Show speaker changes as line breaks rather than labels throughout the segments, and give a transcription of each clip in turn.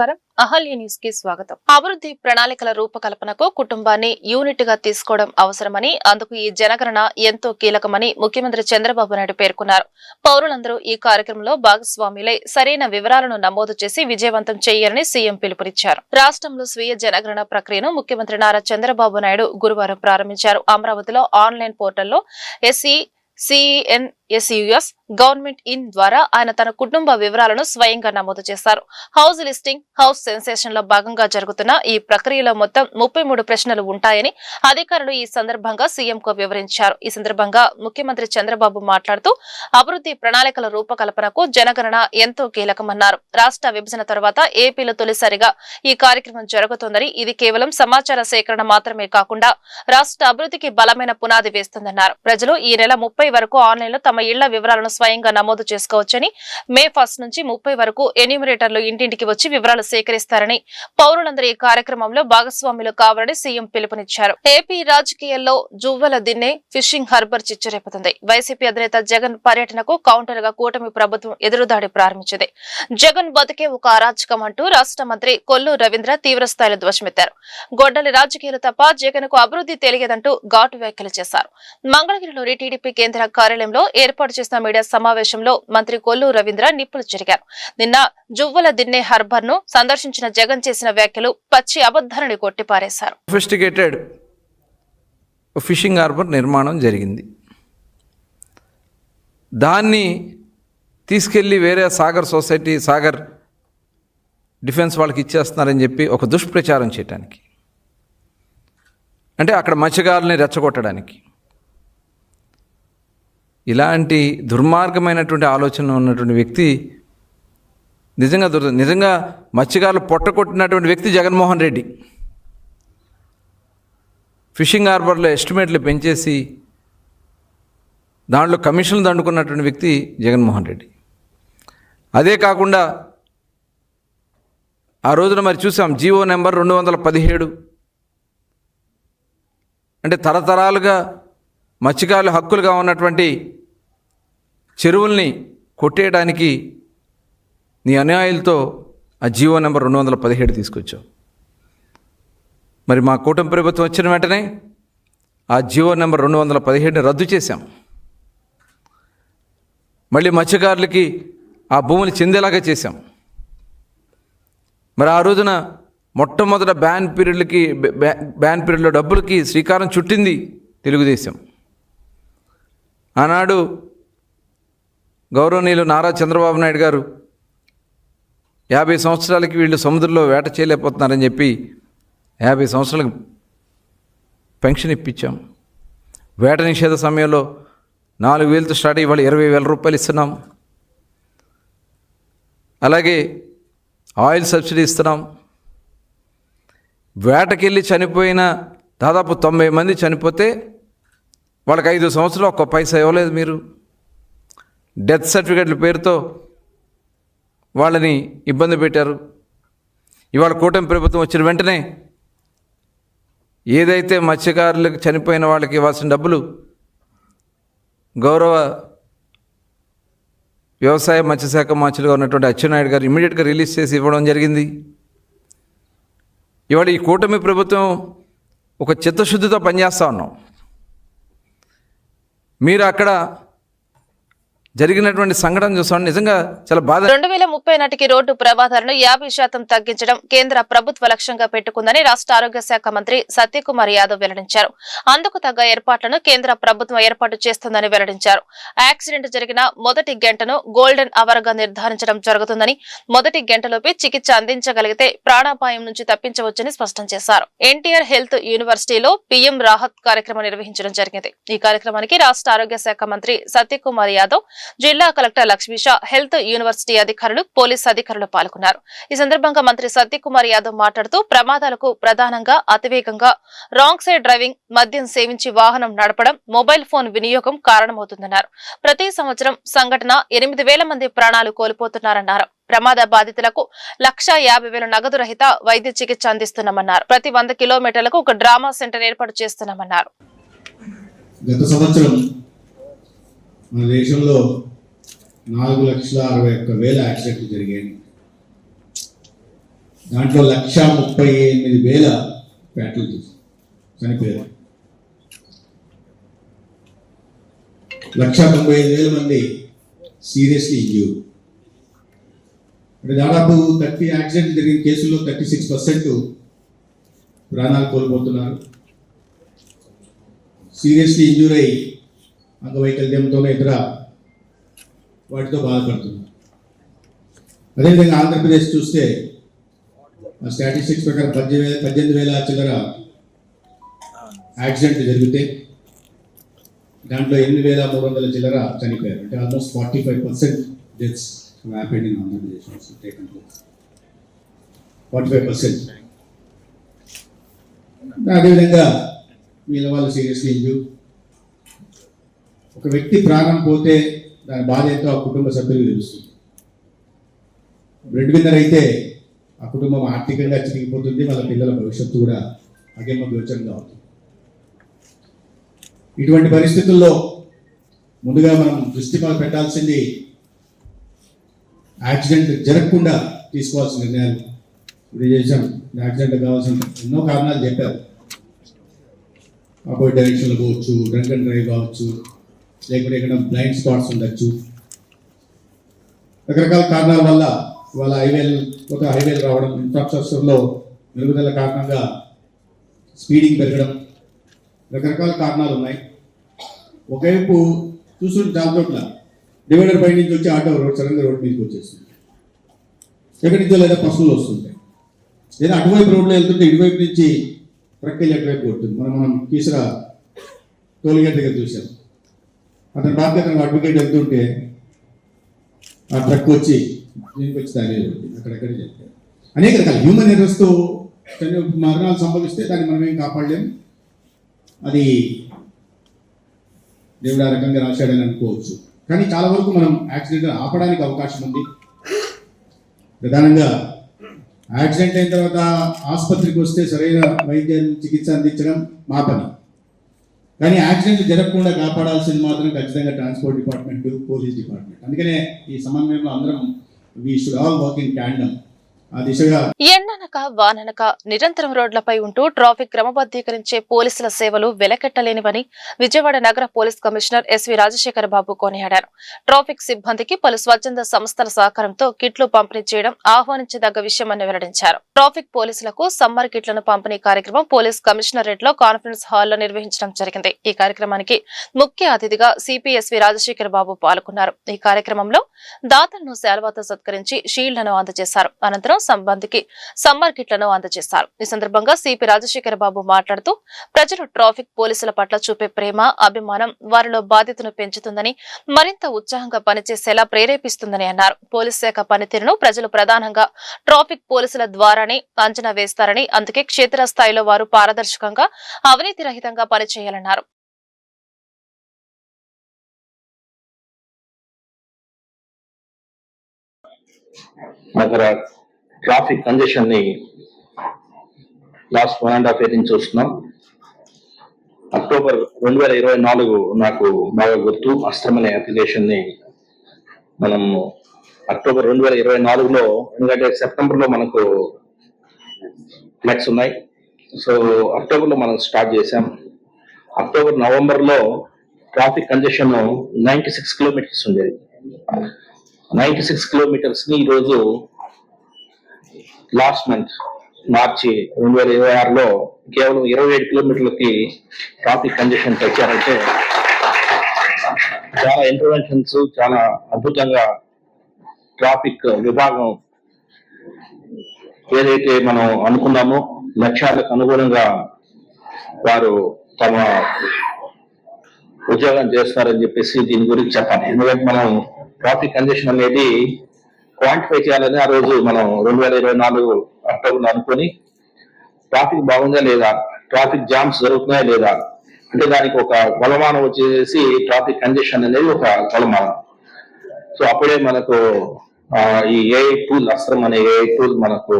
నమస్కారం. అహల్య న్యూస్ కి స్వాగతం. అభివృద్ధి ప్రణాళికల రూపకల్పనకు కుటుంబాన్ని యూనిట్ గా తీసుకోవడం అవసరమని, అందుకు ఈ జనగణన ఎంతో కీలకమని ముఖ్యమంత్రి చంద్రబాబు నాయుడు పేర్కొన్నారు. పౌరులందరూ ఈ కార్యక్రమంలో భాగస్వాములై సరైన వివరాలను నమోదు చేసి విజయవంతం చేయాలని సీఎం పిలుపునిచ్చారు. రాష్ట్రంలో స్వీయ జనగణన ప్రక్రియను ముఖ్యమంత్రి నారా చంద్రబాబు నాయుడు గురువారం ప్రారంభించారు. అమరావతిలో ఆన్లైన్ పోర్టల్లో CENSUS గవర్నమెంట్ ఇన్ ద్వారా ఆయన తన కుటుంబ వివరాలను స్వయంగా నమోదు చేశారు. హౌస్ లిస్టింగ్, హౌస్ సెన్సేషన్ లో భాగంగా జరుగుతున్న ఈ ప్రక్రియలో మొత్తం 33 ప్రశ్నలు ఉంటాయని అధికారులు ఈ సందర్భంగా సీఎంకు వివరించారు. ఈ సందర్భంగా ముఖ్యమంత్రి చంద్రబాబు మాట్లాడుతూ అభివృద్ధి ప్రణాళికల రూపకల్పనకు జనగణన ఎంతో కీలకమన్నారు. రాష్ట్ర విభజన తర్వాత ఏపీలో తొలిసారిగా ఈ కార్యక్రమం జరుగుతోందని, ఇది కేవలం సమాచార సేకరణ మాత్రమే కాకుండా రాష్ట్ర అభివృద్ధికి బలమైన పునాది వేస్తుందన్నారు. ప్రజలు ఈ నెల 30 వరకు ఆన్లైన్ లో తమ ఇళ్ల వివరాలను స్వయంగా నమోదు చేసుకోవచ్చని, మే 1 నుంచి 30 వరకు ఎన్యూమరేటర్లు ఇంటింటికి వచ్చి వివరాలు సేకరిస్తారని, పౌరులందరూ ఈ కార్యక్రమంలో భాగస్వాములు కావాలని సీఎం పిలుపునిచ్చారు. ఏపీ రాజకీయాల్లో Juvvala Dinne fishing harbour చిచ్చురేపుతుంది. YCP అధినేత జగన్ పర్యటనకు కౌంటర్ గా కూటమి ప్రభుత్వం ఎదురుదాడి ప్రారంభించింది. జగన్ బతికే ఒక అరాచకం అంటూ రాష్ట్ర మంత్రి కొల్లు రవీంద్ర తీవ్రస్థాయిలో ధ్వజమెత్తారు. గొడ్డలి రాజకీయాలు తప్ప జగన్ కు అభివృద్ధి తెలియదంటూ ఘాటు వ్యాఖ్యలు చేశారు. మంగళగిరిలోని టీడీపీ కేంద్ర కార్యాలయంలో ఏర్పాటు చేసిన మీడియా సమావేశంలో మంత్రి కొల్లు రవీంద్ర నిప్పులు చెరిగారు. నిన్న జువ్వల దిన్నే హార్బర్ ను సందర్శించిన జగన్ చేసిన వ్యాఖ్యలు పచ్చి అబద్ధాలని కొట్టిపారేశారు.
సోఫిస్టికేటెడ్ ఫిషింగ్ హార్బర్ నిర్మాణం జరిగింది. దాన్ని తీసుకెళ్లి వేరే సాగర్ డిఫెన్స్ వాళ్ళకి ఇచ్చేస్తున్నారని చెప్పి ఒక దుష్ప్రచారం చేయడానికి, అంటే అక్కడ మత్స్యకారుల్ని రెచ్చగొట్టడానికి, ఇలాంటి దుర్మార్గమైనటువంటి ఆలోచన ఉన్నటువంటి వ్యక్తి నిజంగా మత్స్యకారులు పొట్టకొట్టినటువంటి వ్యక్తి జగన్మోహన్ రెడ్డి. ఫిషింగ్ హార్బర్లో ఎస్టిమేట్లు పెంచేసి దాంట్లో కమిషన్లు దండుకున్నటువంటి వ్యక్తి జగన్మోహన్ రెడ్డి. అదే కాకుండా ఆ రోజున మరి చూసాం, జీవో నెంబర్ 217, అంటే తరతరాలుగా మత్స్యకారుల హక్కులుగా ఉన్నటువంటి చెరువుల్ని కొట్టేయడానికి నీ అన్యాయాలతో ఆ జీవో నెంబర్ 217 తీసుకొచ్చావు. మరి మా కూటమి ప్రభుత్వం వచ్చిన వెంటనే ఆ జీవో నెంబర్ 217ని రద్దు చేశాం. మళ్ళీ మత్స్యకారులకి ఆ భూములు చెందేలాగా చేశాం. మరి ఆ రోజున మొట్టమొదట బ్యాన్ పీరియడ్లో డబ్బులకి శ్రీకారం చుట్టింది తెలుగుదేశం. ఆనాడు గౌరవనీయులు నారా చంద్రబాబు నాయుడు గారు 50 సంవత్సరాలకి వీళ్ళు సముద్రంలో వేట చేయలేకపోతున్నారని చెప్పి 50 సంవత్సరాలకు పెన్షన్ ఇప్పించాం. వేట నిషేధ సమయంలో 4,000తో స్టార్ట్ అయ్యి ఇవాళ 20,000 రూపాయలు ఇస్తున్నాం. అలాగే ఆయిల్ సబ్సిడీ ఇస్తున్నాం. వేటకెళ్ళి చనిపోయిన దాదాపు 90 మంది చనిపోతే వాళ్ళకి 5 సంవత్సరాలు ఒక్క పైసా ఇవ్వలేదు మీరు. డెత్ సర్టిఫికెట్ల పేరుతో వాళ్ళని ఇబ్బంది పెట్టారు. ఇవాళ కూటమి ప్రభుత్వం వచ్చిన వెంటనే ఏదైతే మత్స్యకారులకు చనిపోయిన వాళ్ళకి ఇవ్వాల్సిన డబ్బులు గౌరవ వ్యవసాయ మత్స్యశాఖ మంత్రిగా ఉన్నటువంటి అచ్చెన్నాయుడు గారు ఇమ్మీడియట్గా రిలీజ్ చేసి ఇవ్వడం జరిగింది. ఇవాళ ఈ కూటమి ప్రభుత్వం ఒక చిత్తశుద్ధితో పనిచేస్తూ ఉన్నాం. మీరు అక్కడ జరిగినటువంటి సంఘటన చూసాం, నిజంగా చాలా బాధ.
2030 నాటికి రోడ్డు ప్రమాదాలను 50% తగ్గించడం కేంద్ర ప్రభుత్వ లక్ష్యంగా పెట్టుకుందని రాష్ట్ర ఆరోగ్య శాఖ మంత్రి సత్యకుమార్ యాదవ్ వెల్లడించారు. అందుకు తగ్గ ఏర్పాట్లను కేంద్ర ప్రభుత్వం ఏర్పాటు చేస్తుందని వెల్లడించారు. యాక్సిడెంట్ జరిగిన మొదటి గంటను గోల్డెన్ అవర్ గా నిర్ధారించడం జరుగుతుందని, మొదటి గంటలోపే చికిత్స అందించగలిగితే ప్రాణాపాయం నుంచి తప్పించవచ్చని స్పష్టం చేశారు. ఎన్టీఆర్ హెల్త్ యూనివర్సిటీలో పీఎం రాహత్ కార్యక్రమం నిర్వహించడం జరిగింది. ఈ కార్యక్రమానికి రాష్ట్ర ఆరోగ్య శాఖ మంత్రి సత్యకుమార్ యాదవ్, జిల్లా కలెక్టర్ లక్ష్మీషా, హెల్త్ యూనివర్సిటీ అధికారులు, పోలీసు అధికారులు పాల్గొన్నారు. ఈ సందర్భంగా మంత్రి సత్యకుమార్ యాదవ్ మాట్లాడుతూ ప్రమాదాలకు ప్రధానంగా అతివేగంగా, రాంగ్ సైడ్ డ్రైవింగ్, మద్యం సేవించి వాహనం నడపడం, మొబైల్ ఫోన్ వినియోగం కారణమవుతుందన్నారు. ప్రతి సంవత్సరం సంఘటన 8,000 మంది ప్రాణాలు కోల్పోతున్నారన్నారు. ప్రమాద బాధితులకు 1,50,000 నగదు రహిత వైద్య చికిత్స అందిస్తున్నామన్నారు. ప్రతి 100 కిలోమీటర్లకు ఒక డ్రామా సెంటర్ ఏర్పాటు చేస్తున్నామన్నారు.
గత సంవత్సరం మన దేశంలో 4,61,000 యాక్సిడెంట్లు జరిగాయి. దాంట్లో 1,38,000 ఫ్యాటలిటీస్ చనిపోయారు. 1,95,000 మంది సీరియస్లీ ఇంజ్యూర్డ్. అంటే దాదాపు 30 యాక్సిడెంట్ జరిగిన కేసుల్లో 36% ప్రాణాలు కోల్పోతున్నారు. సీరియస్లీ ఇంజ్యూర్ అయ్యి అంగవైకల్యంతోనే ఇతర వాటితో బాధపడుతున్నారు. అదేవిధంగా ఆంధ్రప్రదేశ్ చూస్తే స్టాటిస్టిక్స్ ప్రకారం 18,000 చిల్లర యాక్సిడెంట్ జరిగితే దాంట్లో 8,300 చిల్లర చనిపోయారు. అంటే almost 45% deaths happened in Andhra Pradesh. 45%. అదేవిధంగా వీళ్ళ వాళ్ళు సీరియస్లీ ఇంజ్యూర్. ఒక వ్యక్తి ప్రాణం పోతే దాని బాధ ఎంతో ఆ కుటుంబ సభ్యులకు తెలుస్తుంది. బ్రెడ్ విన్నర్ అయితే ఆ కుటుంబం ఆర్థికంగా చిరిగిపోతుంది, వాళ్ళ పిల్లల భవిష్యత్తు కూడా అగమ్య గోచరంగా అవుతుంది. ఇటువంటి పరిస్థితుల్లో ముందుగా మనం దృష్టి పెట్టాల్సింది యాక్సిడెంట్ జరగకుండా తీసుకోవాల్సిన నిర్ణయాలు. ఇప్పుడు చేశాం, యాక్సిడెంట్ కావాల్సిన ఎన్నో కారణాలు చెప్పారు. ఆపోజిట్ డైరెక్షన్లో పోవచ్చు, డ్రంక్ అండ్ డ్రైవ్ కావచ్చు, లేకపోతే ఇక్కడ బ్లైండ్ స్పాట్స్ ఉండొచ్చు. రకరకాల కారణాల వల్ల వాళ్ళ కొత్త హైవేలు రావడం, ఇన్ఫ్రాస్ట్రక్చర్లో మెరుగుదల కారణంగా స్పీడింగ్ పెరగడం, రకరకాల కారణాలు ఉన్నాయి. ఒకవైపు చూస్తుంటే చాలా చోట్ల డివైడర్ పై నుంచి వచ్చి ఆటో సడన్గా రోడ్ మీదకి వచ్చేస్తుంది. ఎక్కడి నుంచో లేదా పశువులు వస్తుంటాయి. లేదా అటువైపు రోడ్లో వెళ్తుంటే ఇటువైపు నుంచి ప్రక్కలు అటువైపు కొడుతుంది. మనం కీసరా టోల్గేట్ దగ్గర చూసాం. అతను బాధ్యతను అడ్వకేట్ వెళ్తుంటే ఆ ట్రక్ వచ్చి దీనికి వచ్చి దాని అక్కడెక్కడ చెప్తారు. అనేక రకాల హ్యూమన్ ఎర్రర్స్తో మరణాలు సంభవిస్తే దాన్ని మనం ఏం కాపాడలేము. అది దేవుడు ఆ రకంగా రాశాడని అనుకోవచ్చు. కానీ చాలా వరకు మనం యాక్సిడెంట్ ఆపడానికి అవకాశం ఉంది. ప్రధానంగా యాక్సిడెంట్ అయిన తర్వాత ఆసుపత్రికి వస్తే సరైన వైద్యం చికిత్స అందించడం మా పని. కానీ యాక్సిడెంట్ జరగకుండా కాపాడాల్సింది మాత్రం ఖచ్చితంగా ట్రాన్స్పోర్ట్ డిపార్ట్మెంట్, పోలీస్ డిపార్ట్మెంట్. అందుకనే ఈ సమన్వయంలో అందరం we should all work in tandem. ఆ దిశగా
ఎండనక వాననక నిరంతరం రోడ్లపై ఉంటూ ట్రాఫిక్ క్రమబద్ధీకరించే పోలీసుల సేవలు వెలకెట్టలేనివని విజయవాడ నగర పోలీస్ కమిషనర్ ఎస్వి రాజశేఖర బాబు కొనియాడారు. ట్రాఫిక్ సిబ్బందికి పలు స్వచ్ఛంద సంస్థల సహకారంతో కిట్లు పంపిణీ చేయడం ఆహ్వానించదగ్గ విషయమని వెల్లడించారు. ట్రాఫిక్ పోలీసులకు సమ్మర్ కిట్లను పంపిణీ కార్యక్రమం పోలీస్ కమిషనరేట్ లో కాన్ఫరెన్స్ హాల్లో నిర్వహించడం జరిగింది. ఈ కార్యక్రమానికి ముఖ్య అతిథిగా సిపి ఎస్వి రాజశేఖర బాబు పాల్గొన్నారు. ఈ కార్యక్రమంలో దాతలను శాల్వాతో సత్కరించి షీల్డ్లను అందజేశారు. అనంతరం సంబంధికి సమ్మర్ కిట్లను అందజేశారు. ఈ సందర్భంగా సిపి రాజశేఖర బాబు మాట్లాడుతూ ప్రజలు ట్రాఫిక్ పోలీసుల పట్ల చూపే ప్రేమ, అభిమానం వారిలో బాధ్యతను పెంచుతుందని, మరింత ఉత్సాహంగా పనిచేసేలా ప్రేరేపిస్తుందని అన్నారు. పోలీస్ శాఖ పనితీరును ప్రజలు ప్రధానంగా ట్రాఫిక్ పోలీసుల ద్వారానే అంచనా వేస్తారని, అందుకే క్షేత్రస్థాయిలో వారు పారదర్శకంగా, అవినీతి రహితంగా పనిచేయాలన్నారు.
ట్రాఫిక్ కంజెషన్ ని లాస్ట్ 1.5 year నుంచి చూస్తున్నాం. అక్టోబర్ 2024 నాకు బాగా గుర్తు. అస్త్రం అనే అప్లికేషన్ ని మనం అక్టోబర్ 2024లో, ఎందుకంటే సెప్టెంబర్ లో మనకు ఫ్లెక్స్ ఉన్నాయి. సో అక్టోబర్ లో మనం స్టార్ట్ చేసాం. అక్టోబర్ నవంబర్ లో ట్రాఫిక్ కంజెషన్ 96 కిలోమీటర్స్ ఉండేది. 96 కిలోమీటర్స్ ని ఈరోజు లాస్ట్ మంత్ మార్చి 2026లో కేవలం 27 కిలోమీటర్లకి ట్రాఫిక్ కంజెషన్ తెచ్చారంటే చాలా ఇంటర్వెన్షన్స్, చాలా అద్భుతంగా ట్రాఫిక్ విభాగం ఏదైతే మనం అనుకున్నామో లక్ష్యాలకు అనుగుణంగా వారు తమ ఉద్యోగం చేస్తారని చెప్పేసి దీని గురించి చెప్పాలి. ఎందుకంటే మనం ట్రాఫిక్ కంజెషన్ అనేది క్వాంటిఫై చేయాలని ఆ రోజు మనం 2024 అక్టోబర్ అనుకుని ట్రాఫిక్ బాగుందా లేదా, ట్రాఫిక్ జామ్స్ జరుగుతున్నాయా లేదా అంటే దానికి ఒక కొలమానం వచ్చేసి ట్రాఫిక్ కంజెషన్ అనేది ఒక కొలమానం. సో అప్పుడే మనకు ఈ ఏఐ టూల్, అస్త్రం అనే ఏఐ టూల్ మనకు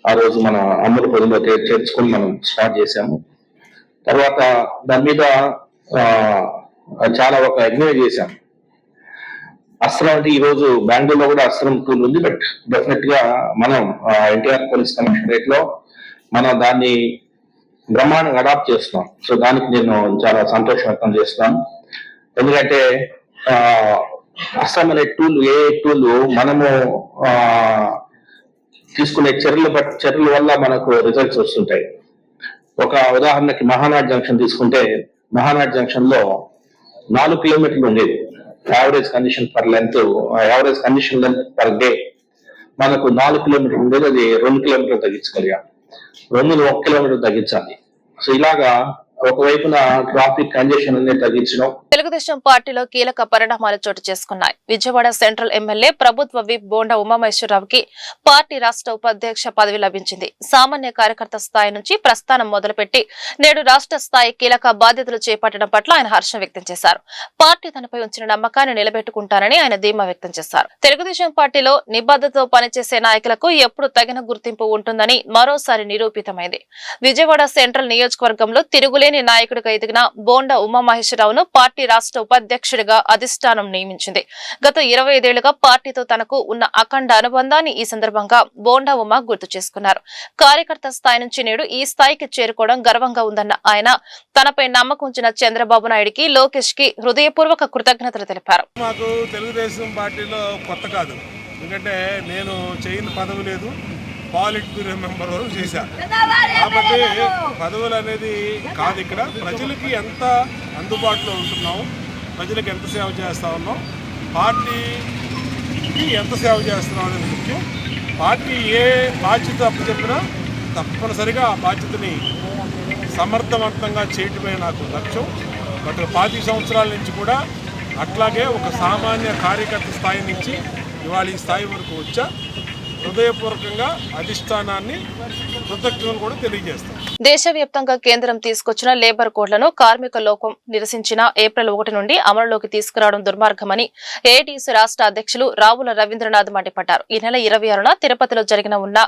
ఆ రోజు మన అమలు పదిలో చేర్చుకొని మనం స్టార్ట్ చేసాము. తర్వాత దాని మీద చాలా ఒక యజ్ఞం చేశాం. అస్త్రం అంటే ఈ రోజు బెంగళూరులో కూడా అస్త్రం టూల్ ఉంది. బట్ డెఫినెట్ గా మనం ఎన్టీఆర్ పోలీస్ కమిషనరేట్ లో మనం దాన్ని బ్రహ్మాండంగా అడాప్ట్ చేస్తున్నాం. సో దానికి నేను చాలా సంతోషం వ్యక్తం చేస్తున్నాను. ఎందుకంటే అస్త్రం అనే టూల్, ఏ టూల్ మనము తీసుకునే చర్యల వల్ల మనకు రిజల్ట్స్ వస్తుంటాయి. ఒక ఉదాహరణకి మహానాడ్ జంక్షన్ తీసుకుంటే, మహానాడ్ జంక్షన్ లో 4 కిలోమీటర్లు ఉండేది average condition length per day. మనకు 4 కిలోమీటర్లు ఉండేది, అది 2 కిలోమీటర్లు తగ్గించగలిగాం. 1 కిలోమీటర్ తగ్గించాలి. సో ఇలాగా ఒకవైపున ట్రాఫిక్ కంజెషన్ అనేది తగ్గించడం.
తెలుగుదేశం పార్టీలో కీలక పరిణామాలు చోటు చేసుకున్నాయి. విజయవాడ సెంట్రల్ ఎమ్మెల్యే ప్రభుత్వ విప్ బోండా ఉమామహేశ్వరరావుకి పార్టీ రాష్ట్ర ఉపాధ్యక్ష పదవి లభించింది. సామాన్య కార్యకర్త స్థాయి నుంచి ప్రస్థానం మొదలుపెట్టి నేడు రాష్ట్ర స్థాయి కీలక బాధ్యతలు చేపట్టడం పట్ల ఆయన హర్షం వ్యక్తం చేశారు. పార్టీ తనపై ఉంచిన నమ్మకాన్ని నిలబెట్టుకుంటారని ఆయన ధీమా వ్యక్తం చేశారు. తెలుగుదేశం పార్టీలో నిబద్ధతతో పనిచేసే నాయకులకు ఎప్పుడు తగిన గుర్తింపు ఉంటుందని మరోసారి నిరూపితమైంది. విజయవాడ సెంట్రల్ నియోజకవర్గంలో తిరుగులేని నాయకుడిగా ఎదిగిన బోండా ఉమామహేశ్వరరావును పార్టీ రాష్ట్ర ఉపాధ్యక్షుడిగా అధిష్టానం నియమించింది. గత 25 ఏళ్లుగా పార్టీతో తనకు ఉన్న అఖండ అనుబంధాన్ని ఈ సందర్భంగా బోండా ఉమా గుర్తు చేసుకున్నారు. కార్యకర్త స్థాయి నుంచి నేడు ఈ స్థాయికి చేరుకోవడం గర్వంగా ఉందన్న ఆయన తనపై నమ్మకం ఉంచిన చంద్రబాబు నాయుడికి, లోకేష్ కి హృదయపూర్వక కృతజ్ఞతలు తెలిపారు.
మాకు తెలుగుదేశం పార్టీలో కొత్త కాదు, ఎందుకంటే నేను చేయని పదవి లేదు, పాలిట్ బ్యూరో మెంబర్ వరకు చేశాను. కాబట్టి పదవులు అనేది కాదు, ఇక్కడ ప్రజలకి ఎంత అందుబాటులో ఉంటున్నాం, ప్రజలకు ఎంత సేవ చేస్తూ ఉన్నాం, పార్టీకి ఎంత సేవ చేస్తున్నాం అనేది ముఖ్యం. పార్టీ ఏ బాధ్యత అప్పచెప్పినా తప్పనిసరిగా ఆ బాధ్యతని సమర్థవంతంగా చేయటమే నాకు లక్ష్యం. గత 25 సంవత్సరాల నుంచి కూడా అట్లాగే ఒక సామాన్య కార్యకర్త స్థాయి నుంచి ఇవాళ ఈ స్థాయి వరకు వచ్చా. హృదయపూర్వకంగా అధిష్టానాన్ని కృతజ్ఞతలు కూడా తెలియజేస్తాం.
దేశవ్యాప్తంగా కేంద్రం తీసుకొచ్చిన లేబర్ కోడ్లను కార్మిక లోకం నిరసించిన ఏప్రిల్ 1 నుండి అమలులోకి తీసుకురావడం దుర్మార్గమని ఏఐటీయూసీ రాష్ట్ర అధ్యక్షులు రావుల రవీంద్రనాథ్ మండిపడ్డారు. ఈ నెల 26న తిరుపతిలో ఉన్న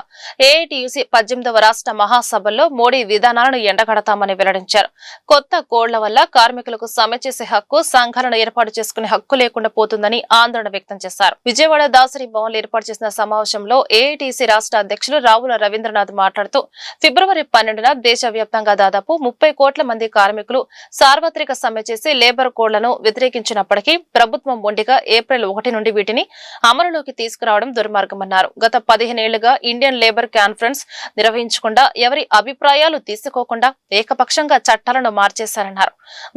ఏఐటీయూసీ 18వ రాష్ట్ర మహాసభల్లో మోడీ విధానాలను ఎండగడతామని వెల్లడించారు. కొత్త కోడ్ల వల్ల కార్మికులకు సమ్మె చేసే హక్కు, సంఘాలను ఏర్పాటు చేసుకునే హక్కు లేకుండా పోతుందని ఆందోళన వ్యక్తం చేశారు. విజయవాడ దాసరి భవన్లో ఏర్పాటు చేసిన సమావేశంలో ఏఐటీయూసీ రాష్ట్ర అధ్యక్షులు రావుల రవీంద్రనాథ్ మాట్లాడుతూ ఫిబ్రవరి 12న దేశవ్యాప్తంగా దాదాపు 30 కోట్ల మంది కార్మికులు సార్వత్రిక సమ్మె చేసి లేబర్ కోడ్లను వ్యతిరేకించినప్పటికీ ప్రభుత్వం మొండిగా ఏప్రిల్ 1 నుండి వీటిని అమలులోకి తీసుకురావడం దుర్మార్గమన్నారు. గత 15 ఏళ్లుగా ఇండియన్ లేబర్ కాన్ఫరెన్స్ నిర్వహించకుండా, ఎవరి అభిప్రాయాలు తీసుకోకుండా ఏకపక్షంగా చట్టాలను మార్చేశారన్నారు.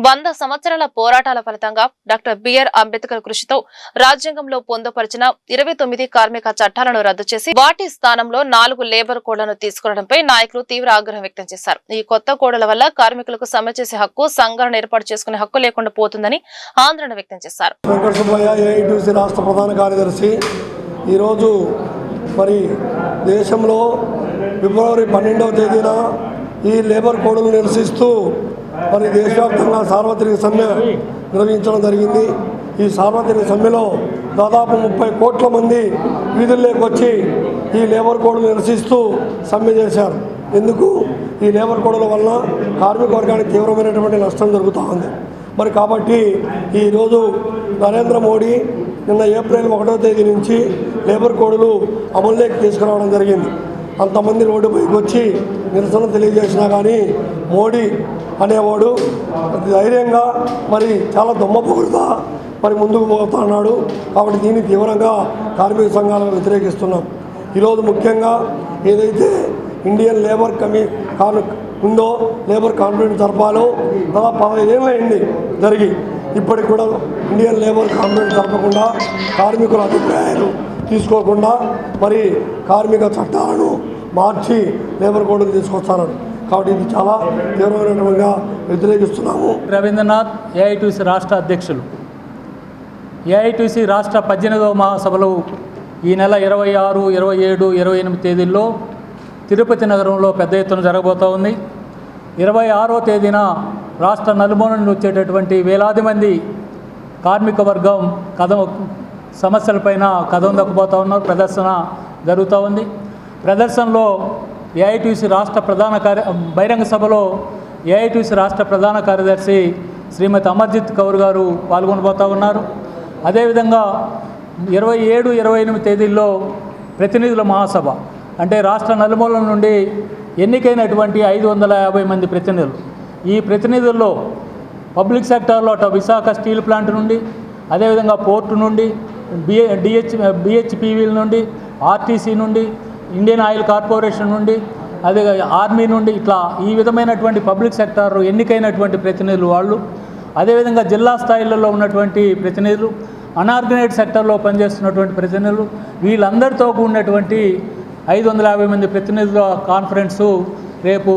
100 సంవత్సరాల పోరాటాల ఫలితంగా డాక్టర్ బిఆర్ అంబేద్కర్ కృషితో రాజ్యాంగంలో పొందుపరిచిన 29 కార్మిక చట్టాలను రద్దు చేసి వాటి స్థానంలో 4 లేబర్ కోడ్లను తీసుకురావడంపై నాయకులు తీవ్ర ఆగ్రహం వ్యక్తం చేశారు. ఈ కొత్త కోడ్ల వల్ల కార్మికులకు సమ్మె చేసే హక్కు, సంఘాలను ఏర్పాటు చేసుకునే హక్కు లేకుండా పోతుందని ఆందోళన వ్యక్తం చేశారు.
ఏఐటీయూసీ రాష్ట్ర ప్రధాన కార్యదర్శి ఈరోజు మరి దేశంలో ఫిబ్రవరి 12వ తేదీన ఈ లేబర్ కోడ్లను నిరసిస్తూ మరి దేశవ్యాప్తంగా సార్వత్రిక సమ్మె నిర్వహించడం జరిగింది. ఈ సార్వత్రిక సమ్మెలో దాదాపు 30 కోట్ల మంది వీధుల్లోకి వచ్చి ఈ లేబర్ కోడ్లు నిరసిస్తూ సమ్మె చేశారు. ఎందుకు? ఈ లేబర్ కోడ్ల వల్ల కార్మిక వర్గానికి తీవ్రమైనటువంటి నష్టం జరుగుతూ ఉంది. మరి కాబట్టి ఈరోజు నరేంద్ర మోడీ నిన్న ఏప్రిల్ 1వ తేదీ నుంచి లేబర్ కోడ్లు అమల్లోకి తీసుకురావడం జరిగింది. అంతమంది రోడ్డుపైకి వచ్చి నిరసన తెలియజేసినా కానీ మోడీ అనేవాడు ధైర్యంగా మరి చాలా దొమ్మపొగుడుగా మరి ముందుకు పోతున్నాడు. కాబట్టి దీన్ని తీవ్రంగా కార్మిక సంఘాలను వ్యతిరేకిస్తున్నాం. ఈరోజు ముఖ్యంగా ఏదైతే ఇండియన్ లేబర్ ఉందో, లేబర్ కాన్ఫరెన్స్ జరపాలో దాదాపు 15 ఏళ్ళు అయింది జరిగి, ఇప్పటికి కూడా ఇండియన్ లేబర్ కాన్ఫరెన్స్ జరపకుండా, కార్మికుల అభిప్రాయాలు తీసుకోకుండా మరి కార్మిక చట్టాలను మార్చి లేబర్ కోడ్లు తీసుకొస్తారని. కాబట్టి ఇది చాలా తీవ్రమైనటువంటి వ్యతిరేకిస్తున్నాము.
రవీంద్రనాథ్, ఏఐటీయూసీ రాష్ట్ర అధ్యక్షులు. ఏఐటీయూసీ రాష్ట్ర 18వ మహాసభలు ఈ నెల 26, 27, 28 తేదీల్లో తిరుపతి నగరంలో పెద్ద ఎత్తున జరగబోతూ ఉంది. 26వ తేదీన రాష్ట్ర నలుమూల నుండి వచ్చేటటువంటి వేలాది మంది కార్మిక వర్గం సమస్యలపైన కథం దక్కబోతూ ఉన్నారు. ప్రదర్శన జరుగుతూ ఉంది. ప్రదర్శనలో ఏఐటీయూసీ రాష్ట్ర బహిరంగ సభలో ఏఐటీయూసీ రాష్ట్ర ప్రధాన కార్యదర్శి శ్రీమతి అమర్జిత్ కౌర్ గారు పాల్గొనబోతూ ఉన్నారు. అదేవిధంగా 27, 28 తేదీల్లో ప్రతినిధుల మహాసభ, అంటే రాష్ట్ర నలుమూలల నుండి ఎన్నికైనటువంటి 550 మంది ప్రతినిధులు. ఈ ప్రతినిధుల్లో పబ్లిక్ సెక్టార్లో అటు విశాఖ స్టీల్ ప్లాంట్ నుండి, అదేవిధంగా పోర్టు నుండి, బిహెచ్పివిల నుండి, ఆర్టీసీ నుండి, ఇండియన్ ఆయిల్ కార్పొరేషన్ నుండి, అదే ఆర్మీ నుండి, ఇట్లా ఈ విధమైనటువంటి పబ్లిక్ సెక్టార్ ఎన్నికైనటువంటి ప్రతినిధులు వాళ్ళు. అదేవిధంగా జిల్లా స్థాయిలలో ఉన్నటువంటి ప్రతినిధులు, అనార్గనైజ్డ్ సెక్టర్లో పనిచేస్తున్నటువంటి ప్రతినిధులు, వీళ్ళందరితో కూడినటువంటి 550 మంది ప్రతినిధుల కాన్ఫరెన్సు రేపు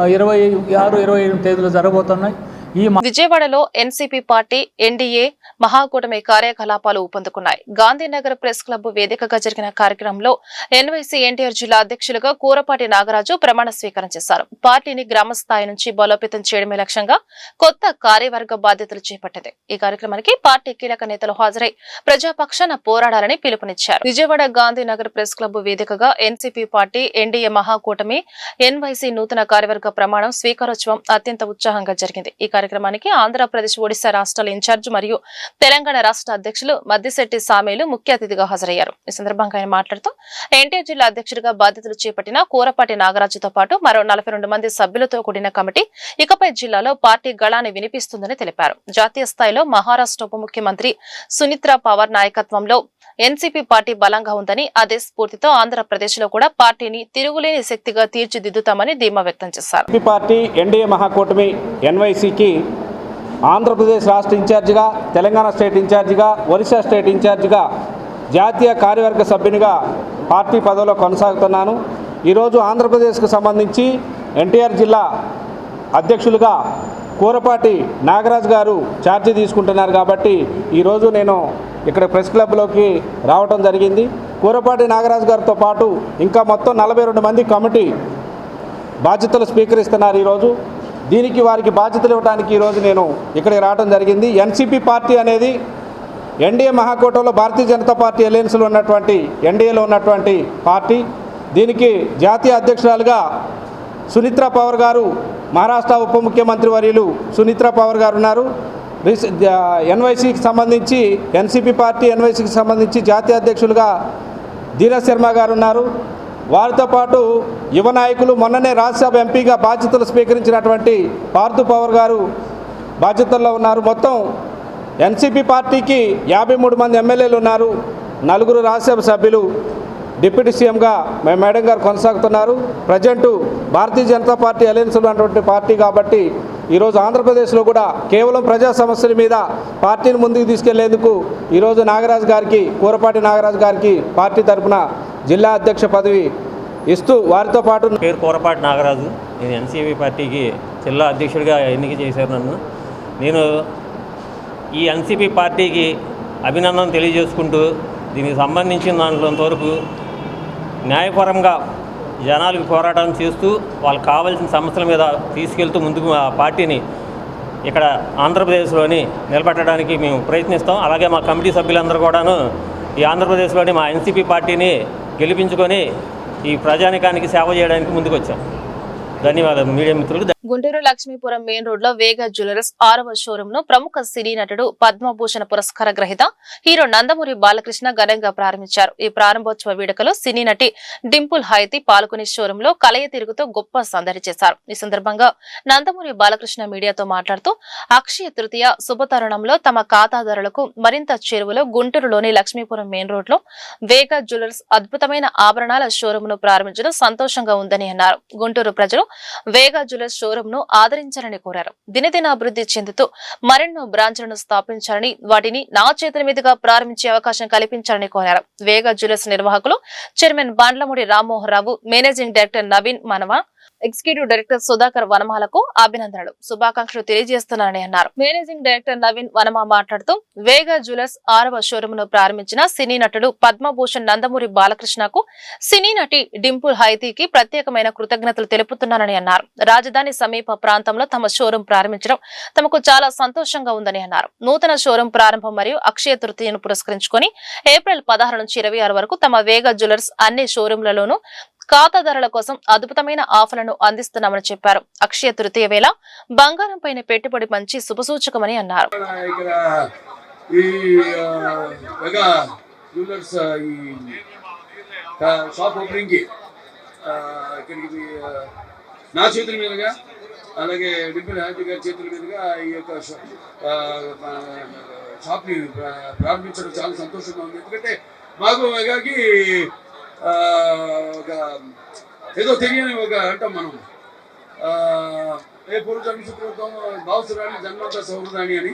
26, 28 తేదీలు జరగబోతున్నాయి.
విజయవాడలో ఎన్సీపీ పార్టీ ఎన్డీఏ మహాకూటమి కార్యకలాపాలు ఊపందుకున్నాయి. గాంధీనగర్ ప్రెస్ క్లబ్ వేదికగా జరిగిన కార్యక్రమంలో ఎన్వైసీ ఎన్టీఆర్ జిల్లా అధ్యక్షులుగా కూరపాటి నాగరాజు ప్రమాణ స్వీకారం చేశారు. పార్టీని గ్రామ స్థాయి నుంచి బలోపేతం చేయడమే లక్ష్యంగా కొత్త కార్యవర్గ బాధ్యతలు చేపట్టింది. ఈ కార్యక్రమానికి పార్టీ కీలక నేతలు హాజరై ప్రజాపక్షాన పోరాడాలని పిలుపునిచ్చారు. విజయవాడ గాంధీనగర్ ప్రెస్ క్లబ్ వేదికగా ఎన్సీపీ పార్టీ ఎన్డీఏ మహాకూటమి ఎన్వైసీ నూతన కార్యవర్గ ప్రమాణం స్వీకారోత్సవం అత్యంత ఉత్సాహంగా జరిగింది. ఈ కార్యక్రమానికి ఆంధ్రప్రదేశ్, ఒడిశా రాష్ట్రాల ఇన్ఛార్జ్ మరియు తెలంగాణ రాష్ట్ర అధ్యక్షులు మద్దిశెట్టి సామేలు ముఖ్య అతిథిగా హాజరయ్యారు. ఈ సందర్భంగా ఆయన మాట్లాడుతూ ఎన్టీఆర్ జిల్లా అధ్యక్షుడిగా బాధ్యతలు చేపట్టిన కూరపాటి నాగరాజుతో పాటు మరో 42 మంది సభ్యులతో కూడిన కమిటీ ఇకపై జిల్లాలో పార్టీ గళాన్ని వినిపిస్తుందని తెలిపారు. జాతీయ స్థాయిలో మహారాష్ట్ర ఉప ముఖ్యమంత్రి సునీత్రా పవార్ నాయకత్వంలో ఎన్సీపీ పార్టీ బలంగా ఉందని, అదే స్ఫూర్తితో ఆంధ్రప్రదేశ్ లో కూడా పార్టీని తిరుగులేని శక్తిగా తీర్చిదిద్దుతామని ధీమా వ్యక్తం చేశారు.
పార్టీ ఎన్డీఏ మహాకూటమి ఎన్వైసీకి ఆంధ్రప్రదేశ్ రాష్ట్ర ఇన్ఛార్జిగా, తెలంగాణ స్టేట్ ఇన్ఛార్జిగా, ఒరిస్సా స్టేట్ ఇన్ఛార్జిగా, జాతీయ కార్యవర్గ సభ్యునిగా పార్టీ పదవిలో కొనసాగుతున్నాను. ఈరోజు ఆంధ్రప్రదేశ్కు సంబంధించి ఎన్టీఆర్ జిల్లా అధ్యక్షులుగా కూరపాటి నాగరాజు గారు ఛార్జీ తీసుకుంటున్నారు. కాబట్టి ఈరోజు నేను ఇక్కడ ప్రెస్ క్లబ్లోకి రావడం జరిగింది. కూరపాటి నాగరాజు గారితో పాటు ఇంకా మొత్తం 42 మంది కమిటీ బాధ్యతలు స్వీకరిస్తున్నారు. ఈరోజు దీనికి వారికి బాధ్యతలు ఇవ్వడానికి ఈరోజు నేను ఇక్కడికి రావడం జరిగింది. ఎన్సీపీ పార్టీ అనేది ఎన్డీఏ మహాకూటమిలో భారతీయ జనతా పార్టీ అలయన్స్లో ఉన్నటువంటి ఎన్డీఏలో ఉన్నటువంటి పార్టీ. దీనికి జాతీయ అధ్యక్షురాలుగా సునీత్రా పవార్ గారు, మహారాష్ట్ర ఉప ముఖ్యమంత్రి వర్యులు సునీత్రా పవార్ గారు ఉన్నారు. ఎన్వైసీకి సంబంధించి, ఎన్సీపీ పార్టీ ఎన్వైసీకి సంబంధించి జాతీయ అధ్యక్షులుగా ధీరజ్ శర్మ గారు ఉన్నారు. వారితో పాటు యువ నాయకులు, మొన్ననే రాజ్యసభ ఎంపీగా బాధ్యతలు స్వీకరించినటువంటి పార్థు పవార్ గారు బాధ్యతల్లో ఉన్నారు. మొత్తం ఎన్సీపీ పార్టీకి 53 మంది ఎమ్మెల్యేలు ఉన్నారు. 4 రాజ్యసభ సభ్యులు, డిప్యూటీ సీఎంగా మేడం గారు కొనసాగుతున్నారు. ప్రజెంటు భారతీయ జనతా పార్టీ అలయన్స్లో ఉన్నటువంటి పార్టీ కాబట్టి ఈరోజు ఆంధ్రప్రదేశ్లో కూడా కేవలం ప్రజా సమస్యల మీద పార్టీని ముందుకు తీసుకెళ్లేందుకు ఈరోజు నాగరాజు గారికి, కూరపాటి నాగరాజు గారికి పార్టీ తరఫున జిల్లా అధ్యక్ష పదవి ఇస్తూ, వారితో పాటు
పేరు కూరపాటి నాగరాజు, నేను ఎన్సీపీ పార్టీకి జిల్లా అధ్యక్షుడిగా ఎన్నిక చేశారు నన్ను. నేను ఈ ఎన్సీపీ పార్టీకి అభినందన తెలియజేసుకుంటూ, దీనికి సంబంధించిన దాంట్లోంతవరకు న్యాయపరంగా జనాలకు పోరాటం చేస్తూ వాళ్ళకి కావాల్సిన సమస్యల మీద తీసుకెళ్తూ ముందుకు ఆ పార్టీని ఇక్కడ ఆంధ్రప్రదేశ్లోని నిలబెట్టడానికి మేము ప్రయత్నిస్తాం. అలాగే మా కమిటీ సభ్యులందరూ కూడాను ఈ ఆంధ్రప్రదేశ్లోని మా ఎన్సీపీ పార్టీని గెలిపించుకొని ఈ ప్రజానికానికి సేవ చేయడానికి ముందుకు వచ్చాం. ధన్యవాదాలు మీడియా మిత్రులు.
గుంటూరు లక్ష్మీపురం మెయిన్ రోడ్ లో వేగా జ్యువెలర్స్ 6వ షోరూమ్ ను ప్రముఖ సినీ నటుడు పద్మభూషణ పురస్కార గ్రహీత హీరో నందమూరి బాలకృష్ణ ఘనంగా ప్రారంభించారు. ఈ ప్రారంభోత్సవ వేడుకలో సినీ నటి డింపుల్ హైతి పాల్గొని షోరూమ్ లో కలయ తిరుగుతూ గొప్ప సందడి చేశారు. ఈ సందర్భంగా నందమూరి బాలకృష్ణ మీడియాతో మాట్లాడుతూ అక్షయ తృతీయ శుభతరుణంలో తమ ఖాతాదారులకు మరింత చేరువలో గుంటూరులోని లక్ష్మీపురం మెయిన్ రోడ్ లో వేగా జ్యువెలర్స్ అద్భుతమైన ఆభరణాల షోరూమ్ ను ప్రారంభించడం సంతోషంగా ఉందని అన్నారు. గుంటూరు ప్రజలు వేగా జ్యువెలర్స్ షోరూమ్ ను ఆదరించాలని కోరారు. దినదిన అభివృద్ధి చెందుతూ మరెన్నో బ్రాంచ్లను స్థాపించాలని, వాటిని నా చేతుల మీదుగా ప్రారంభించే అవకాశం కల్పించాలని కోరారు. వేగా జ్యువెలర్స్ నిర్వాహకులు chairman Bandlamudi Rammohan Rao, managing director Naveen Manava, executive director Sudhakar వనమాలకు అభినందనలు, శుభాకాంక్షలు తెలియజేస్తున్నారని అన్నారు. మేనేజింగ్ డైరెక్టర్ నవీన్ వనమా మాట్లాడుతూ వేగా జ్యువెలర్స్ 6వ షోరూమ్ ను ప్రారంభించిన సినీ నటుడు పద్మభూషణ్ నందమూరి బాలకృష్ణకు, సినీ నటి డింపుల్ హైతీకి ప్రత్యేకమైన కృతజ్ఞతలు తెలుపుతున్నానని అన్నారు. రాజధాని సమీప ప్రాంతంలో తమ షోరూం ప్రారంభించడం తమకు చాలా సంతోషంగా ఉందని అన్నారు. నూతన షోరూం ప్రారంభం మరియు అక్షయ తృతీయను పురస్కరించుకొని ఏప్రిల్ 16 నుంచి 26 వరకు తమ వేగా జ్యువెలర్స్ అన్ని షోరూంలలోనూ ఖాతాదారుల కోసం అద్భుతమైన ఆఫర్లను అందిస్తున్నామని చెప్పారు. అక్షయ తృతీయ వేళ బంగారం పైన పెట్టుబడి మంచి శుభసూచకమని అన్నారు.
ఈ మెగా జ్యువెలర్స్ ఈ షాప్ ఓపెనింగ్కి ఇక్కడికి నా చేతుల మీదుగా అలాగే డిప్యూటీ హాజీ గారి చేతుల మీదుగా ఈ యొక్క షాప్ని ప్రారంభించడం చాలా సంతోషంగా ఉంది. ఎందుకంటే మాకు మెగాకి ఒక ఏదో తెలియని ఒక అంటాం మనం ఏ పూర్వజన్మ సుకృతం భావసురాణి జన్మంత సౌహృదాని అని.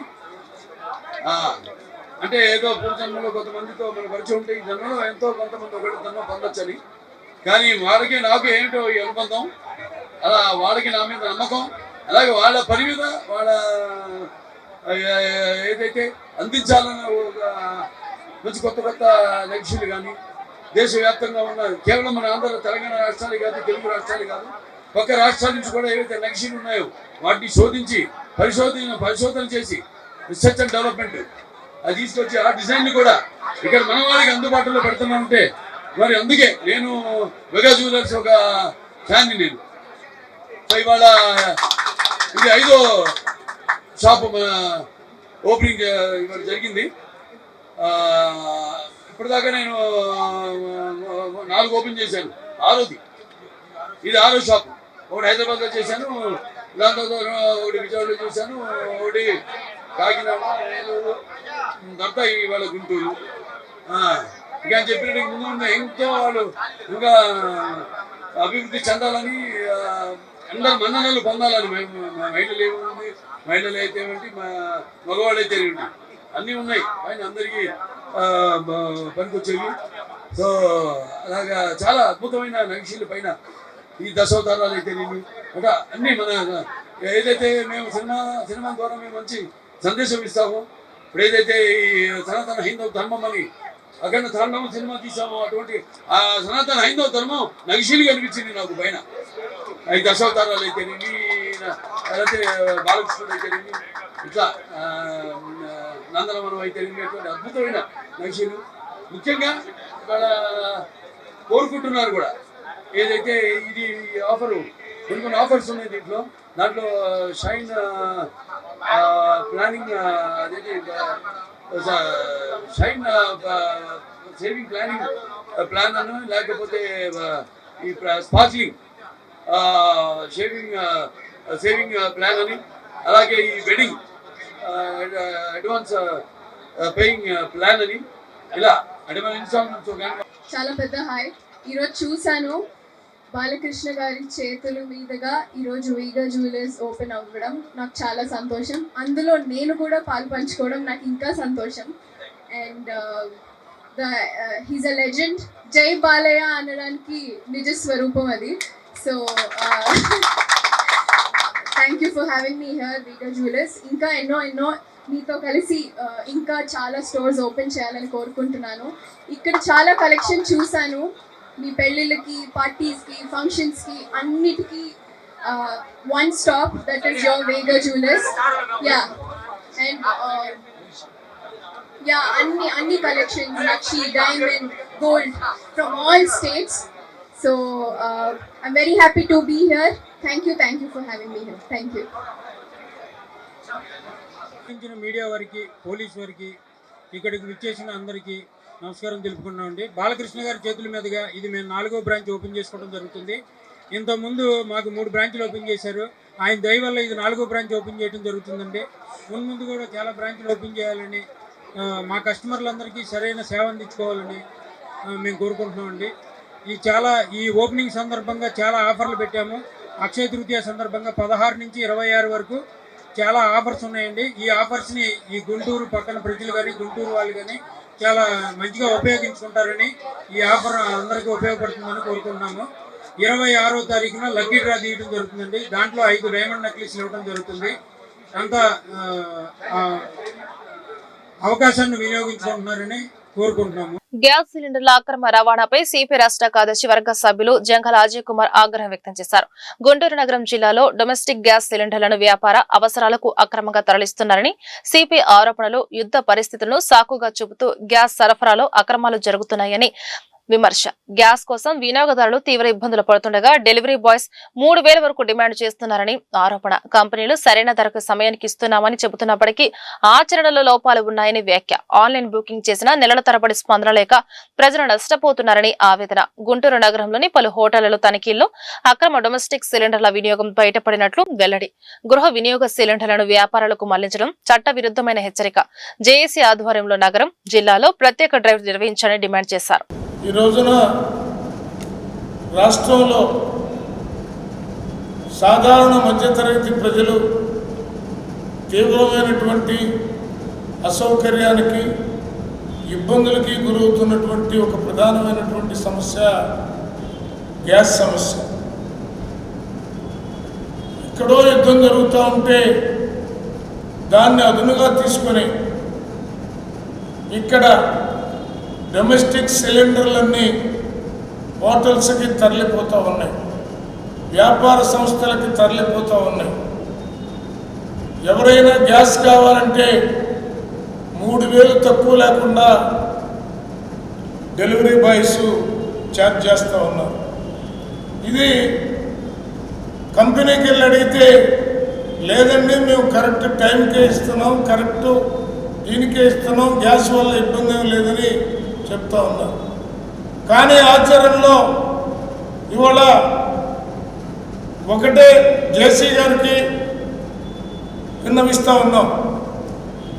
అంటే ఏదో పూర్వజన్మలో కొంతమందితో మన పరిచయం ఉంటే ఈ జన్మలో ఎంతో కొంతమంది ఒకటి జన్మ పొందొచ్చని. కానీ వాళ్ళకి నాకు ఏమిటో ఈ అనుబంధం, అలా వాళ్ళకి నా మీద నమ్మకం, అలాగే వాళ్ళ పని మీద వాళ్ళ ఏదైతే అందించాలన్న ఒక మంచి కొత్త కొత్త లక్ష్యాలు కానీ దేశవ్యాప్తంగా ఉన్న కేవలం మన ఆంధ్ర తెలంగాణ రాష్ట్రాలు కాదు, తెలుగు రాష్ట్రాలు కాదు, పక్క రాష్ట్రాల నుంచి కూడా ఏవైతే లక్ష్యాలు ఉన్నాయో వాటిని శోధించి పరిశోధన చేసి రీసెర్చ్ అండ్ డెవలప్మెంట్ అది తీసుకొచ్చి ఆ డిజైన్ కూడా ఇక్కడ మన వాళ్ళకి అందుబాటులో పెడుతున్నామంటే మరి అందుకే నేను మెగా జ్యువెలర్స్ ఒక ఫ్యాన్ని నేను. సో ఇవాళ ఇది 5వ షాప్ ఓపెనింగ్ ఇవాళ జరిగింది. ఇప్పటిదాకా నేను 4 ఓపెన్ చేశాను, 6వది ఇది 6వ షాప్. ఒకటి హైదరాబాద్లో చేశాను, దాని తర్వాత ఒకటి విజయవాడలో చేశాను, ఒకటి కాకినాడ, ఏలూరు, తర్వాత ఇవాళ గుంటూరు. ఇంకా చెప్పినట్టు ముందు ఉన్న ఎంతో వాళ్ళు ఇంకా అభివృద్ధి చెందాలని అందరు మన్ననలు పొందాలని మహిళలు ఏముంది, మహిళలు అయితే ఏమిటి, మగవాళ్ళు అయితే ఏమిటి అన్నీ ఉన్నాయి ఆయన అందరికీ పనికొచ్చేవి. సో అలాగా చాలా అద్భుతమైన నక్షీల పైన ఈ దశావతారాలు అయితే నేను అంటే అన్నీ మన ఏదైతే మేము సినిమా ద్వారా మేము మంచి సందేశం ఇస్తామో, ఇప్పుడు ఏదైతే ఈ సనాతన హైందవ ధర్మం అని అఖండ తాండవం సినిమా తీసామో అటువంటి ఆ సనాతన హైందవ ధర్మం నగిశీలు కనిపించింది నాకు పైన. ఈ దశావతారాలు అయితేనేమి, లేకపోతే బాలకృష్ణుడు అయితేనేమి, ఇట్లా నందనవనం అయితేనేమి, అటువంటి అద్భుతమైన నగిశీలు ముఖ్యంగా ఇక్కడ కోరుకుంటున్నారు కూడా. ఏదైతే ఇది ఆఫరు కొన్ని ఆఫర్స్ ఉన్నాయి దీంట్లో, దాంట్లో షైన్ ప్లానింగ్ అదేంటి షైన్ సేవింగ్ ప్లాన్ అను, లేకపోతే ఈ స్పార్క్లింగ్ సేవింగ్ ప్లాన్ అని, అలాగే ఈ వెడ్డింగ్ అడ్వాన్స్ పేయింగ్ ప్లాన్ అని, ఇలా అడ్వాన్స్ ఇన్స్టాల్మెంట్స్.
చాలా పెద్ద హాయ్. ఈరోజు చూశాను బాలకృష్ణ గారి చేతుల మీదుగా ఈరోజు వీగా జ్యువెలర్స్ ఓపెన్ అవ్వడం నాకు చాలా సంతోషం. అందులో నేను కూడా పాలు పంచుకోవడం నాకు ఇంకా సంతోషం. And he's a legend. జై బాలయ్య అనడానికి నిజ స్వరూపం అది. So thank you for having me here Vega Jewellers. ఇంకా ఎన్నో మీతో కలిసి ఇంకా చాలా స్టోర్స్ ఓపెన్ చేయాలని కోరుకుంటున్నాను. ఇక్కడ చాలా కలెక్షన్ చూశాను. మీ పెళ్ళిళ్ళకి, పార్టీస్కి, ఫంక్షన్స్కి అన్నిటికీ one stop, that is your Vega Jewellers. And అన్ని collections, nakshi, diamond, gold from all states. So I'm very happy to be here. Thank you for having me here. Thank you.
Media వారికి, police వారికి, ఇక్కడికి విచ్చేసిన అందరికీ నమస్కారం తెలుపుకున్నామండి. బాలకృష్ణ గారి చేతుల మీదుగా ఇది మేము 4వ బ్రాంచ్ ఓపెన్ చేసుకోవడం జరుగుతుంది. ఇంతకుముందు మాకు 3 బ్రాంచ్లు ఓపెన్ చేశారు. ఆయన దయ వల్ల ఇది 4వ బ్రాంచ్ ఓపెన్ చేయడం జరుగుతుందండి. ముందు కూడా చాలా బ్రాంచ్లు ఓపెన్ చేయాలని, మా కస్టమర్లందరికీ సరైన సేవ అందించుకోవాలని మేము కోరుకుంటున్నామండి. ఈ ఓపెనింగ్ సందర్భంగా చాలా ఆఫర్లు పెట్టాము. అక్షయ తృతీయ సందర్భంగా 16 నుంచి 26 వరకు చాలా ఆఫర్స్ ఉన్నాయండి. ఈ ఆఫర్స్ని ఈ గుంటూరు పక్కన ప్రజలు కానీ, గుంటూరు వాళ్ళు కానీ చాలా మంచిగా ఉపయోగించుకుంటారని, ఈ ఆఫర్ అందరికీ ఉపయోగపడుతుందని కోరుకుంటున్నాము. 26వ తారీఖున లక్కీ డ్రా తీయడం జరుగుతుందండి. దాంట్లో 5 డైమండ్ నెక్లెస్లు ఇవ్వడం జరుగుతుంది. అంతా అవకాశాన్ని వినియోగించుకుంటున్నారని కోరుకుంటున్నాము.
గ్యాస్ సిలిండర్ల అక్రమ రవాణాపై సిపి రాష్ట్ర కార్యదర్శి వర్గ సభ్యులు జంగాల అజయ్ కుమార్ ఆగ్రహం వ్యక్తం చేశారు. గుంటూరు నగరం జిల్లాలో డొమెస్టిక్ గ్యాస్ సిలిండర్లను వ్యాపార అవసరాలకు అక్రమంగా తరలిస్తున్నారని సిపి ఆరోపణలు యుద్ధ పరిస్థితులను సాకుగా చూపుతూ గ్యాస్ సరఫరాలో అక్రమాలు జరుగుతున్నాయని విమర్శ. గ్యాస్ కోసం వినియోగదారులు తీవ్ర ఇబ్బందులు పడుతుండగా డెలివరీ బాయ్స్ 3,000 వరకు డిమాండ్ చేస్తున్నారని ఆరోపణ. కంపెనీలు సరైన ధరకు సమయానికి ఇస్తున్నామని చెబుతున్నప్పటికీ ఆచరణలో లోపాలు ఉన్నాయని వ్యాఖ్య. ఆన్లైన్ బుకింగ్ చేసిన నెలల తరబడి స్పందన లేక ప్రజలు నష్టపోతున్నారని ఆవేదన. గుంటూరు నగరంలోని పలు హోటళ్లలో తనిఖీల్లో అక్రమ డొమెస్టిక్ సిలిండర్ల వినియోగం బయటపడినట్లు వెల్లడి. గృహ వినియోగ సిలిండర్లను వ్యాపారాలకు మళ్లించడం చట్ట విరుద్ధమైన హెచ్చరిక. జేఏసీ ఆధ్వర్యంలో నగరం, జిల్లాలో ప్రత్యేక డ్రైవ్ నిర్వహించాలని డిమాండ్ చేశారు.
ఈ రోజున రాష్ట్రంలో సాధారణ మధ్యతరగతి ప్రజలు తీవ్రమైనటువంటి అసౌకర్యానికి, ఇబ్బందులకి గురవుతున్నటువంటి ఒక ప్రధానమైనటువంటి సమస్య గ్యాస్ సమస్య. ఎక్కడో యుద్ధం జరుగుతూ ఉంటే దాన్ని అదునుగా తీసుకొని ఇక్కడ డొమెస్టిక్ సిలిండర్లన్నీ హోటల్స్కి తరలిపోతూ ఉన్నాయి, వ్యాపార సంస్థలకి తరలిపోతూ ఉన్నాయి. ఎవరైనా గ్యాస్ కావాలంటే 3,000 తక్కువ లేకుండా డెలివరీ బాయ్స్ ఛార్జ్ చేస్తూ ఉన్నారు. ఇది కంపెనీకి వెళ్ళి అడిగితే లేదండి మేము కరెక్ట్ టైంకే ఇస్తున్నాం, కరెక్ట్ దీనికే ఇస్తున్నాం, గ్యాస్ వల్ల ఇబ్బంది ఏం లేదని చెప్తా ఉన్నారు. కానీ ఆచరణలో ఇవాళ ఒకటే జేసీ గారికి విన్నవిస్తూ ఉన్నాం.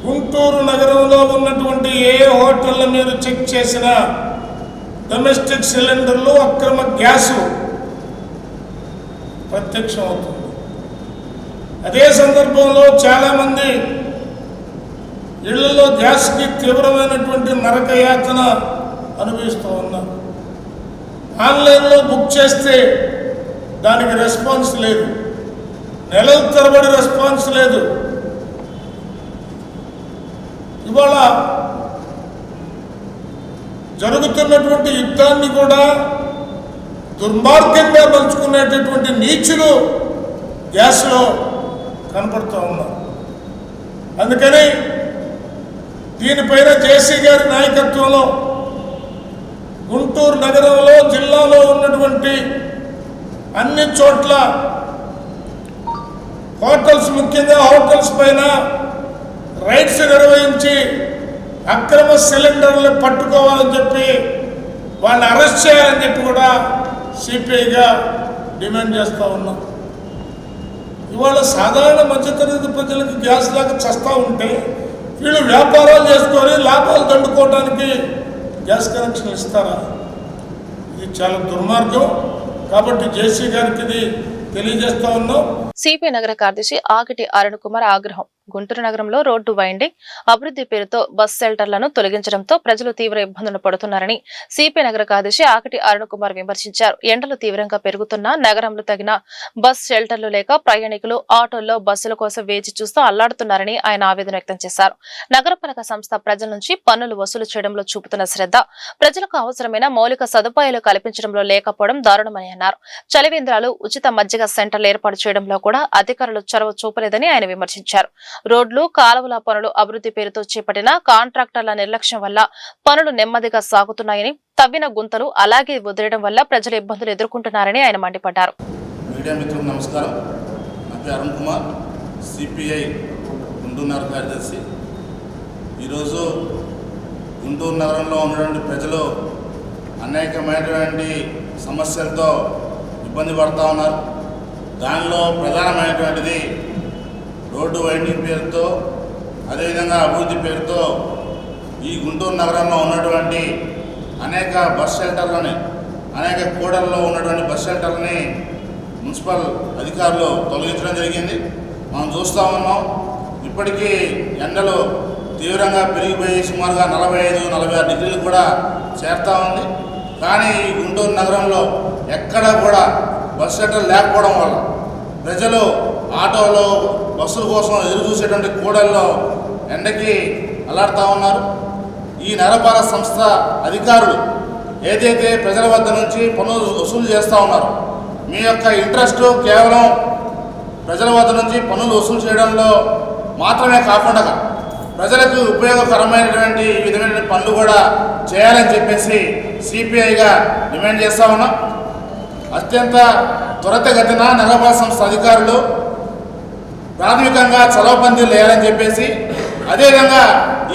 గుంటూరు నగరంలో ఉన్నటువంటి ఏ హోటళ్ళ మీద చెక్ చేసినా డొమెస్టిక్ సిలిండర్లు, అక్రమ గ్యాసు ప్రత్యక్షం అవుతుంది. అదే సందర్భంలో చాలామంది ఇళ్లలో గ్యాస్కి తీవ్రమైనటువంటి నరకయాతన అనుభవిస్తూ ఉన్నారు. ఆన్లైన్లో బుక్ చేస్తే దానికి రెస్పాన్స్ లేదు, నెలల తరబడి రెస్పాన్స్ లేదు. ఇవాళ జరుగుతున్నటువంటి యుద్ధాన్ని కూడా దుర్మార్గంగా మలుచుకునేటటువంటి నీచులు గ్యాస్లో కనపడుతూ ఉన్నారు. అందుకని దీనిపైన జేసీ గారి నాయకత్వంలో గుంటూరు నగరంలో, జిల్లాలో ఉన్నటువంటి అన్ని చోట్ల హోటల్స్, ముఖ్యంగా హోటల్స్ పైన రైడ్స్ నిర్వహించి అక్రమ సిలిండర్లు పట్టుకోవాలని చెప్పి వాళ్ళని అరెస్ట్ చేయాలని చెప్పి కూడా సిపిఐగా డిమాండ్ చేస్తూ ఉన్నాం. ఇవాళ సాధారణ మధ్యతరగతి ప్రజలకు గ్యాస్ లేక చస్తూ ఉంటే వీళ్ళు వ్యాపారాలు చేసుకొని లాభాలు దండుకోవడానికి గ్యాస్ కనెక్షన్ ఇస్తారా? ఇది చాలా దుర్మార్గం. కాబట్టి జేసీ గారికి ఇది తెలియజేస్తా ఉన్నాం.
సిపిఐ నగర కార్యదర్శి ఆగిటి అరుణ్ కుమార్ ఆగ్రహం. గుంటూరు నగరంలో రోడ్డు వైండింగ్, అభివృద్ధి పేరుతో బస్ షెల్టర్లను తొలగించడంతో ప్రజలు తీవ్ర ఇబ్బందులు పడుతున్నారని సిపిఐ నగర కార్యదర్శి ఆగిటి అరుణ్ కుమార్ విమర్శించారు. ఎండలు తీవ్రంగా పెరుగుతున్నా నగరంలో తగిన బస్ షెల్టర్లు లేక ప్రయాణికులు ఆటోల్లో బస్సుల కోసం వేచి చూస్తూ అల్లాడుతున్నారని ఆయన ఆవేదన వ్యక్తం చేశారు. నగరపాలక సంస్థ ప్రజల నుంచి పన్నులు వసూలు చేయడంలో చూపుతున్న శ్రద్ధ, ప్రజలకు అవసరమైన మౌలిక సదుపాయాలు కల్పించడంలో లేకపోవడం దారుణమని అన్నారు. చలివేంద్రాలు, ఉచిత మజ్జిగ సెంటర్లు ఏర్పాటు చేయడంలో కూడా అధికారులు చొరవ చూపలేదని ఆయన విమర్శించారు. రోడ్లు, కాలువల పనులు అభివృద్ధి పేరుతో చేపట్టిన కాంట్రాక్టర్ల నిర్లక్ష్యం వల్ల పనులు నెమ్మదిగా సాగుతున్నాయని, తవ్విన గుంతలు అలాగే వదిలేయడం వల్ల ప్రజలు ఇబ్బందులు ఎదుర్కొంటున్నారని ఆయన మండిపడ్డారు.
మీడియా మిత్రులకు నమస్కారం. నా పేరు అరుణ్ కుమార్, సిపిఐ గుంటూరు నగర కార్యదర్శి. ఈరోజు గుంటూరు నగరంలో ఉన్నటువంటి ప్రజలు అనేకమైనటువంటి సమస్యలతో ఇబ్బంది పడుతూ ఉన్నారు. దానిలో ప్రధానమైనటువంటిది రోడ్డు వైండింగ్ పేరుతో, అదేవిధంగా అభివృద్ధి పేరుతో ఈ గుంటూరు నగరంలో ఉన్నటువంటి అనేక బస్ షెల్టర్లని, అనేక కూడల్లో ఉన్నటువంటి బస్ షెల్టర్లని మున్సిపల్ అధికారులు తొలగించడం జరిగింది. మనం చూస్తూ ఉన్నాం. ఇప్పటికీ ఎండలు తీవ్రంగా పెరిగిపోయి సుమారుగా 45-46 డిగ్రీలు కూడా చేరుతూ ఉంది. కానీ ఈ గుంటూరు నగరంలో ఎక్కడా కూడా బస్ షెల్టర్ లేకపోవడం వల్ల ప్రజలు ఆటోలో, బస్సుల కోసం ఎదురు చూసేటువంటి కూడల్లో ఎండకి అల్లాడుతూ ఉన్నారు. ఈ నగరపాలక సంస్థ అధికారులు ఏదైతే ప్రజల వద్ద నుంచి పన్నులు వసూలు చేస్తూ ఉన్నారు, మీ యొక్క ఇంట్రెస్ట్ కేవలం ప్రజల వద్ద నుంచి పన్నులు వసూలు చేయడంలో మాత్రమే కాకుండా ప్రజలకు ఉపయోగకరమైనటువంటి ఈ విధమైన పనులు కూడా చేయాలని చెప్పేసి సిపిఐగా డిమాండ్ చేస్తూ ఉన్నాం. అత్యంత త్వరితగతిన నగరపాలక సంస్థ అధికారులు ప్రాథమికంగా చలవబందీలు వేయాలని చెప్పేసి, అదేవిధంగా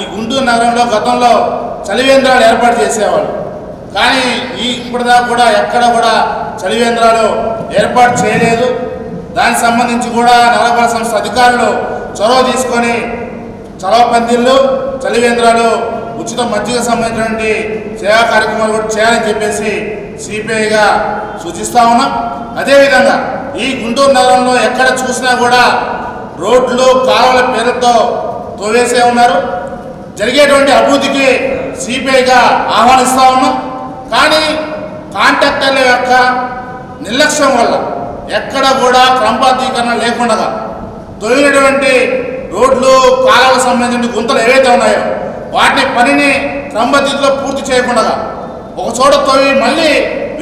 ఈ గుంటూరు నగరంలో గతంలో చలివేంద్రాలు ఏర్పాటు చేసేవాళ్ళు. కానీ ఇప్పటిదాకా కూడా ఎక్కడ కూడా చలివేంద్రాలు ఏర్పాటు చేయలేదు. దానికి సంబంధించి కూడా నగరపాలక సంస్థ అధికారులు చొరవ తీసుకొని చలవబందీలు, చలివేంద్రాలు, ఉచిత మజ్జిగ సంబంధించినటువంటి సేవా కార్యక్రమాలు కూడా చేయాలని చెప్పేసి సిపిఐగా సూచిస్తూ ఉన్నాం. అదేవిధంగా ఈ గుంటూరు నగరంలో ఎక్కడ చూసినా కూడా రోడ్లు, కాలువల పేరుతో తోవేసే ఉన్నారు. జరిగేటువంటి అభివృద్ధికి సిపిఐగా ఆహ్వానిస్తూ ఉన్నాం. కానీ కాంట్రాక్టర్ల యొక్క నిర్లక్ష్యం వల్ల ఎక్కడ కూడా క్రమబద్ధీకరణ లేకుండా తొలిగినటువంటి రోడ్లు, కాలువలకు సంబంధించిన గుంతలు ఏవైతే ఉన్నాయో వాటిని పనిని క్రమబద్ధతిలో పూర్తి చేయకుండా ఒక చోట తవ్వి మళ్ళీ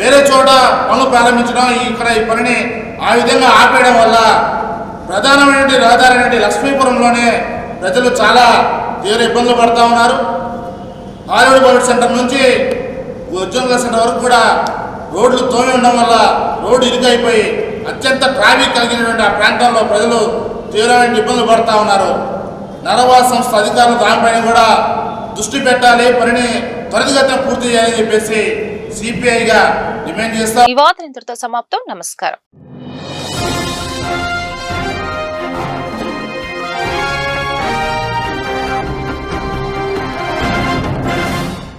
వేరే చోట పనులు ప్రారంభించడం, ఇక్కడ ఈ పనిని ఆ విధంగా ఆపేయడం వల్ల ప్రధానమైన రహదారి లక్ష్మీపురంలోనే ప్రజలు చాలా తీవ్ర ఇబ్బందులు పడుతూ ఉన్నారు. హాలీవుడ్ బౌట్ సెంటర్ నుంచి ఉద్యోగుల సెంటర్ వరకు కూడా రోడ్లు తోమి ఉండడం వల్ల రోడ్డు ఇరుకైపోయి అత్యంత ట్రాఫిక్ కలిగినటువంటి ఆ ప్రాంతంలో ప్రజలు తీవ్రమైన ఇబ్బందులు పడుతూ ఉన్నారు. నగరపాలక సంస్థ అధికారులు దానిపైన కూడా దృష్టి పెట్టాలి, పనిని త్వరితగతిన పూర్తి చేయాలని చెప్పేసి సిపిఐగా డిమాండ్ చేస్తాం.
ఈ వార్త ఇంతటితో సమాప్తం. నమస్కారం.